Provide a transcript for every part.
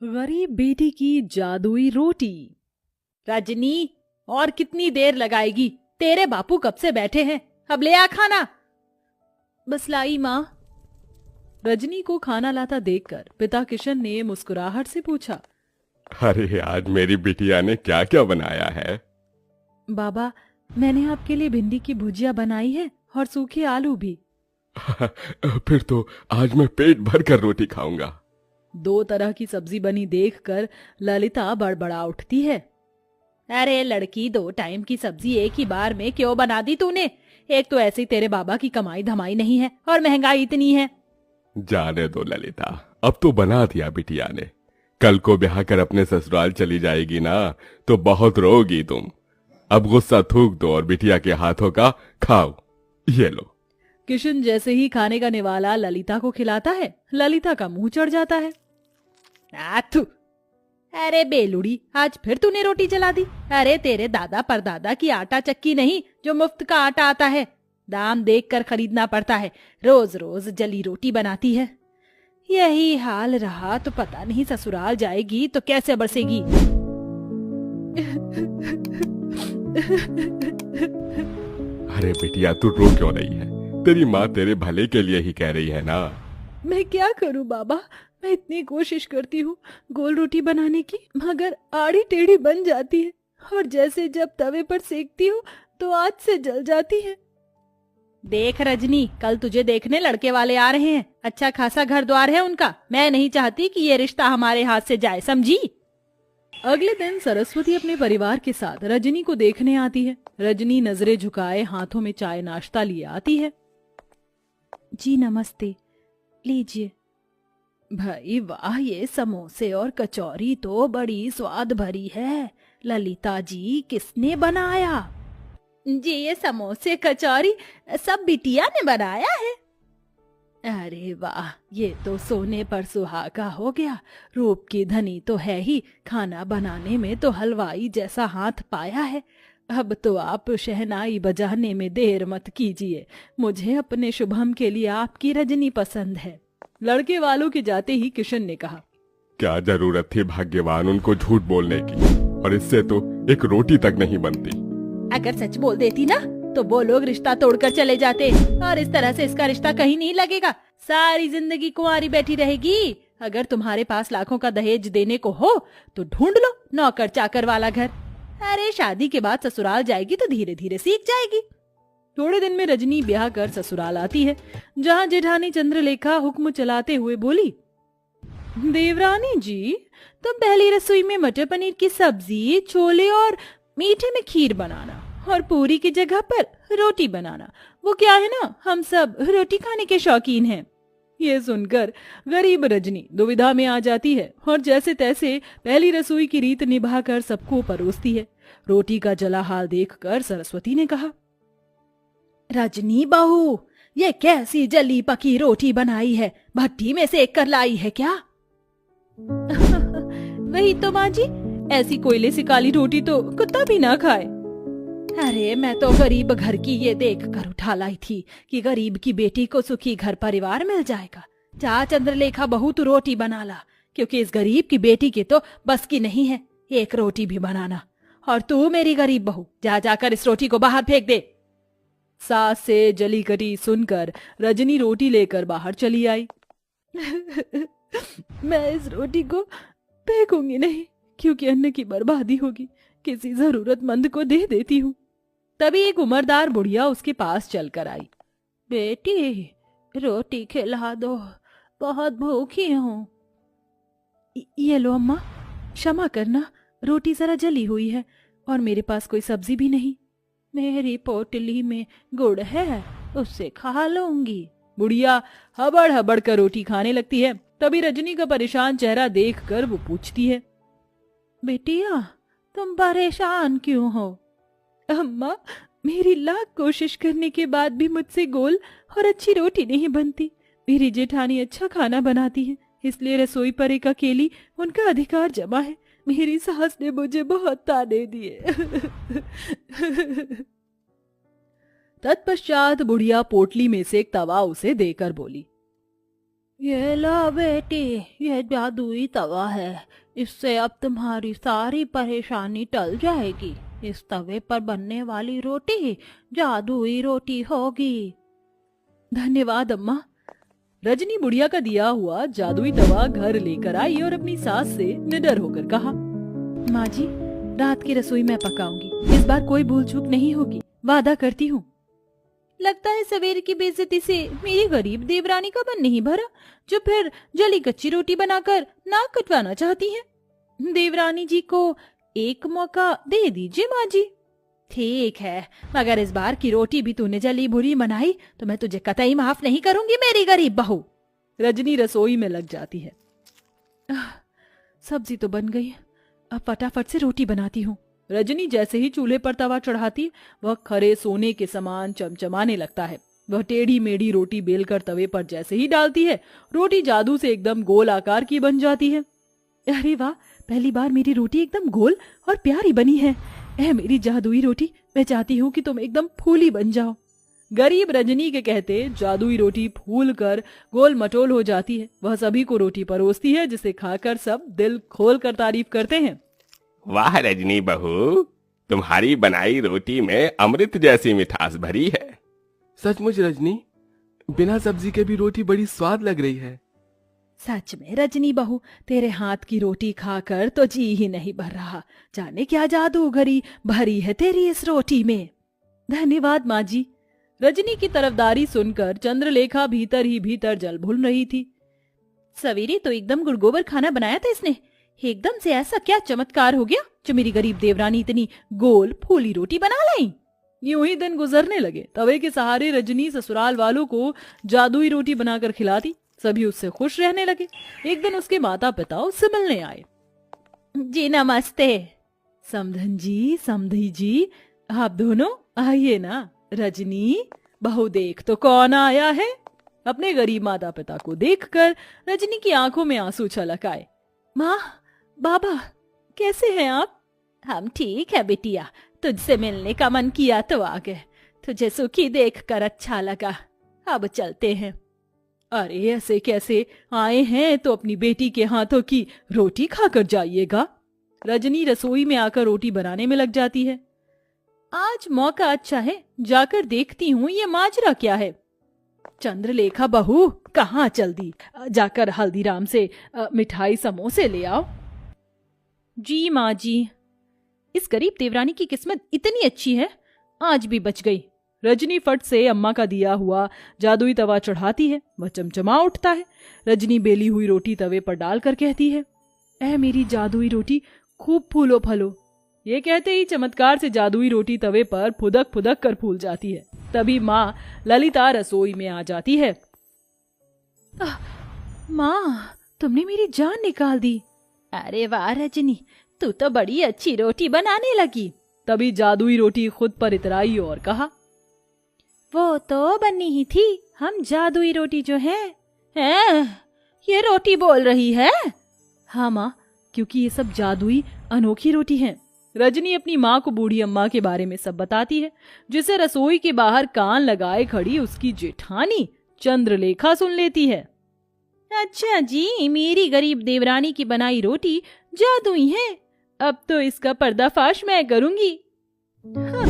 गरीब बेटी की जादुई रोटी। रजनी, और कितनी देर लगाएगी? तेरे बापू कब से बैठे हैं, अब ले आ खाना। बस लाई माँ। रजनी को खाना लाता देखकर पिता किशन ने मुस्कुराहट से पूछा। अरे आज मेरी बिटिया ने क्या क्या बनाया है? बाबा, मैंने आपके लिए भिंडी की भुजिया बनाई है और सूखे आलू भी। फिर तो आज मैं पेट भर कर रोटी खाऊंगा। 2 तरह की सब्जी बनी देखकर ललिता बड़बड़ा उठती है। अरे लड़की, 2 टाइम की सब्जी एक ही बार में क्यों बना दी तूने? एक तो ऐसे ही तेरे बाबा की कमाई धमाई नहीं है और महंगाई इतनी है। जाने दो ललिता, अब तो बना दिया बिटिया ने। कल को ब्याह कर अपने ससुराल चली जाएगी ना, तो बहुत रोगी तुम। अब गुस्सा थूक दो और बिटिया के हाथों का खाओ। ये लो। किशन जैसे ही खाने का निवाला ललिता को खिलाता है, ललिता का मुंह चढ़ जाता है। आथू! अरे बेलुड़ी, आज फिर तूने रोटी जला दी। अरे तेरे दादा परदादा की आटा चक्की नहीं जो मुफ्त का आटा आता है, दाम देख कर खरीदना पड़ता है। रोज रोज जली रोटी बनाती है। यही हाल रहा तो पता नहीं ससुराल जाएगी तो कैसे बरसेगी। अरे बिटिया, तू रो क्यों रही है? तेरी माँ तेरे भले के लिए ही कह रही है ना। मैं क्या करूं बाबा, मैं इतनी कोशिश करती हूँ गोल रोटी बनाने की, मगर आड़ी टेढ़ी बन जाती है और जैसे जब तवे पर सेकती हूँ तो आग से जल जाती है। देख रजनी, कल तुझे देखने लड़के वाले आ रहे हैं। अच्छा खासा घर द्वार है उनका। मैं नहीं चाहती कि ये रिश्ता हमारे हाथ से जाए, समझी? अगले दिन सरस्वती अपने परिवार के साथ रजनी को देखने आती है। रजनी नजरें झुकाए हाथों में चाय नाश्ता लिए आती है। जी नमस्ते, लीजिए। भाई वाह, ये समोसे और कचौरी तो बड़ी स्वाद भरी है। ललिता जी, किसने बनाया? जी ये समोसे कचौरी सब बिटिया ने बनाया है। अरे वाह, ये तो सोने पर सुहागा हो गया। रूप की धनी तो है ही, खाना बनाने में तो हलवाई जैसा हाथ पाया है। अब तो आप शहनाई बजाने में देर मत कीजिए। मुझे अपने शुभम के लिए आपकी रजनी पसंद है। लड़के वालों के जाते ही किशन ने कहा। क्या जरूरत थी भाग्यवान उनको झूठ बोलने की, और इससे तो एक रोटी तक नहीं बनती। अगर सच बोल देती ना तो वो लोग रिश्ता तोड़कर चले जाते, और इस तरह से इसका रिश्ता कहीं नहीं लगेगा। सारी जिंदगी कुंवारी बैठी रहेगी। अगर तुम्हारे पास लाखों का दहेज देने को हो तो ढूंढ लो नौकर चाकर वाला घर। अरे शादी के बाद ससुराल जाएगी तो धीरे धीरे सीख जाएगी। थोड़े दिन में रजनी ब्याह कर ससुराल आती है, जहाँ जेठानी चंद्रलेखा हुक्म चलाते हुए बोली। देवरानी जी, तुम पहली रसोई में मटर पनीर की सब्जी, छोले और मीठे में खीर बनाना, और पूरी की जगह पर रोटी बनाना। वो क्या है ना, हम सब रोटी खाने के शौकीन हैं। ये सुनकर गरीब रजनी दुविधा में आ जाती है और जैसे तैसे पहली रसोई की रीत निभाकर सबको परोसती है। रोटी का जला हाल देखकर सरस्वती ने कहा। रजनी बहू, ये कैसी जली पकी रोटी बनाई है? भट्टी में सेक कर लाई है क्या? वही तो माँ जी, ऐसी कोयले से काली रोटी तो कुत्ता भी ना खाए। अरे मैं तो गरीब घर की ये देख कर उठा लाई थी कि गरीब की बेटी को सुखी घर परिवार मिल जाएगा। जा चंद्रलेखा बहू, तू रोटी बना ला, क्योंकि इस गरीब की बेटी के तो बस की नहीं है एक रोटी भी बनाना। और तू मेरी गरीब बहू, जा जाकर इस रोटी को बाहर फेंक दे। सास से जली कटी सुनकर रजनी रोटी लेकर बाहर चली आई। मैं इस रोटी को फेंकूंगी नहीं, क्योंकि अन्न की बर्बादी होगी। किसी जरूरतमंद को दे देती हूँ। तभी एक उम्रदार बुढ़िया उसके पास चलकर आई। बेटी, रोटी खिला दो, बहुत भूखी हूँ। ये लो अम्मा, क्षमा करना, रोटी जरा जली हुई है और मेरे पास कोई सब्जी भी नहीं। मेरी पोटली में गुड़ है, उससे खा लूंगी। बुढ़िया हबड़ हबड़ कर रोटी खाने लगती है। तभी रजनी का परेशान चेहरा देखकर वो पूछती है। बेटिया, तुम परेशान क्यों हो? अम्मा, मेरी लाख कोशिश करने के बाद भी मुझसे गोल और अच्छी रोटी नहीं बनती। मेरी जेठानी अच्छा खाना बनाती है, इसलिए रसोई पर एक अकेली उनका अधिकार जमा है। मेरी सास ने मुझे बहुत ताने दिए। तत्पश्चात बुढ़िया पोटली में से एक तवा उसे देकर बोली। ये लो बेटी, ये जादुई तवा है। इससे अब तुम्हारी सारी परेशानी टल जाएगी। इस तवे पर बनने वाली रोटी जादुई रोटी होगी। धन्यवाद अम्मा। रजनी बुढ़िया का दिया हुआ जादुई तवा घर लेकर आई और अपनी सास से निडर होकर कहा, माँ जी, रात की रसोई मैं पकाऊंगी। इस बार कोई भूल चूक नहीं होगी, वादा करती हूँ। लगता है सवेरे की बेइज्जती से मेरी गरीब देवरानी का मन नहीं भरा, जो फिर जली कच्ची रोटी बनाकर नाक कटवाना चाहती हैं। देवरानी जी को एक मौका दे दीजिए माँ जी। ठीक है, मगर इस बार की रोटी भी तूने जली बुरी बनाई तो मैं तुझे कतई माफ नहीं करूंगी मेरी गरीब बहू। रजनी रसोई में लग जाती है। सब्जी तो बन गई, अब फटाफट से रोटी बनाती हूँ। रजनी जैसे ही चूल्हे पर तवा चढ़ाती, वह खरे सोने के समान चमचमाने लगता है। वह टेढ़ी मेढ़ी रोटी बेलकर तवे पर जैसे ही डालती है, रोटी जादू से एकदम गोल आकार की बन जाती है। अरे वाह, पहली बार मेरी रोटी एकदम गोल और प्यारी बनी है। ऐ मेरी जादुई रोटी, मैं चाहती हूँ कि तुम एकदम फूली बन जाओ। गरीब रजनी के कहते जादुई रोटी फूल कर गोल मटोल हो जाती है। वह सभी को रोटी परोसती है, जिसे खाकर सब दिल खोल कर तारीफ करते हैं। वाह रजनी बहू, तुम्हारी बनाई रोटी में अमृत जैसी मिठास भरी है। सचमुच रजनी, बिना सब्जी के भी रोटी बड़ी स्वाद लग रही है। सच में रजनी बहू, तेरे हाथ की रोटी खाकर तो जी ही नहीं भर रहा। जाने क्या जादूगरी भरी है तेरी इस रोटी में। धन्यवाद माँ जी। रजनी की तरफदारी सुनकर चंद्रलेखा भीतर ही भीतर जल भून रही थी। सवेरे तो एकदम गुड़गोबर खाना बनाया था इसने, एकदम से ऐसा क्या चमत्कार हो गया जो मेरी गरीब देवरानी इतनी गोल फूली रोटी बना लाई। यूं ही दिन गुजरने लगे। तवे के सहारे रजनी ससुराल वालों को जादुई रोटी बनाकर खिलाती। सभी उससे खुश रहने लगे। एक दिन उसके माता पिता उससे मिलने आए। जी नमस्ते। समधन जी, समधी जी, आप दोनों आइए ना। रजनी बहू, देख तो कौन आया है। अपने गरीब माता पिता को देखकर रजनी की आंखों में आंसू छलक आए। माँ, बाबा, कैसे हैं आप? हम ठीक है बिटिया, तुझसे मिलने का मन किया तो आ गए। तुझे सुखी देखकर अच्छा लगा। अब चलते हैं। अरे ऐसे कैसे आए हैं, तो अपनी बेटी के हाथों की रोटी खाकर जाइएगा। रजनी रसोई में आकर रोटी बनाने में लग जाती है। आज मौका अच्छा है, जाकर देखती हूँ ये माजरा क्या है। चंद्रलेखा बहू, कहाँ चल दी? जाकर हल्दीराम से मिठाई समोसे ले आओ। जी माँ जी। इस गरीब देवरानी की किस्मत इतनी अच्छी है, आज भी बच गई। रजनी फट से अम्मा का दिया हुआ जादुई तवा चढ़ाती है। वह चमचमा उठता है। रजनी बेली हुई रोटी तवे पर डालकर कहती है, ऐ मेरी जादुई रोटी, खूब फूलो फलो। ये कहते ही चमत्कार से जादुई रोटी तवे पर फुदक फुदक कर फूल जाती है। तभी माँ ललिता रसोई में आ जाती है। माँ, तुमने मेरी जान निकाल दी। अरे वाह रजनी, तू तो बड़ी अच्छी रोटी बनाने लगी। तभी जादुई रोटी खुद पर इतराई और कहा, वो तो बनी ही थी, हम जादुई रोटी जो है। ये रोटी बोल रही है? हाँ माँ, क्योंकि ये सब जादुई अनोखी रोटी है। रजनी अपनी माँ को बूढ़ी अम्मा के बारे में सब बताती है, जिसे रसोई के बाहर कान लगाए खड़ी उसकी जेठानी चंद्रलेखा सुन लेती है। अच्छा जी, मेरी गरीब देवरानी की बनाई रोटी जादुई है। अब तो इसका पर्दाफाश मैं करूंगी। हाँ।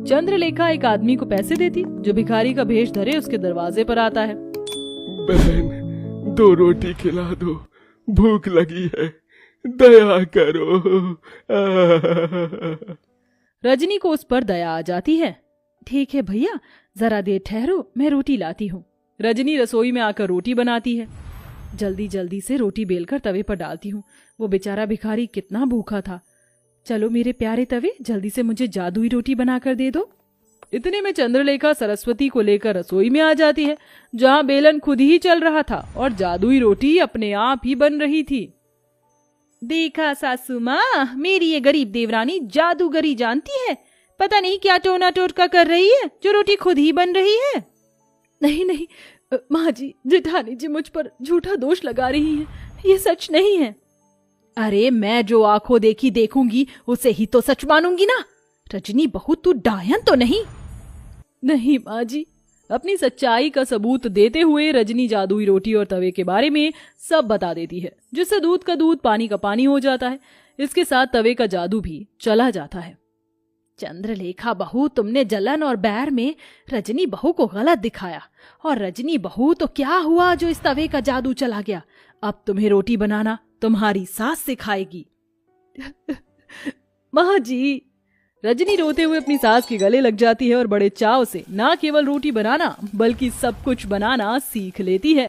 चंद्रलेखा एक आदमी को पैसे देती, जो भिखारी का भेष धरे उसके दरवाजे पर आता है। बहन, 2 रोटी खिला दो, भूख लगी है, दया करो। रजनी को उस पर दया आ जाती है। ठीक है भैया, जरा देर ठहरो, मैं रोटी लाती हूँ। रजनी रसोई में आकर रोटी बनाती है। जल्दी जल्दी से रोटी बेलकर तवे पर डालती हूँ। वो बेचारा भिखारी कितना भूखा था। चलो मेरे प्यारे तवे, जल्दी से मुझे जादुई रोटी बनाकर दे दो। इतने में चंद्रलेखा सरस्वती को लेकर रसोई में आ जाती है, जहाँ बेलन खुद ही चल रहा था और जादुई रोटी अपने आप ही बन रही थी। देखा सासू माँ, मेरी ये गरीब देवरानी जादूगरी जानती है। पता नहीं क्या टोना टोटका कर रही है, जो रोटी खुद ही बन रही है। नहीं नहीं माँ जी, जेठानी जी मुझ पर झूठा दोष लगा रही हैं। ये सच नहीं है। अरे मैं जो आंखों देखी देखूंगी उसे ही तो सच मानूंगी ना। रजनी बहू, तू डायन तो नहीं? नहीं माँ जी, अपनी सच्चाई का सबूत देते हुए रजनी जादुई रोटी और तवे के बारे में सब बता देती है, जिससे दूध का दूध पानी का पानी हो जाता है। इसके साथ तवे का जादू भी चला जाता है। चंद्रलेखा बहू, तुमने जलन और बैर में रजनी बहू को गलत दिखाया, और रजनी बहू तो क्या हुआ जो इस तवे का जादू चला गया। अब तुम्हें रोटी बनाना तुम्हारी सास सिखाएगी। माँ जी, रजनी रोते हुए अपनी सास के गले लग जाती है और बड़े चाव से न केवल रोटी बनाना बल्कि सब कुछ बनाना सीख लेती है।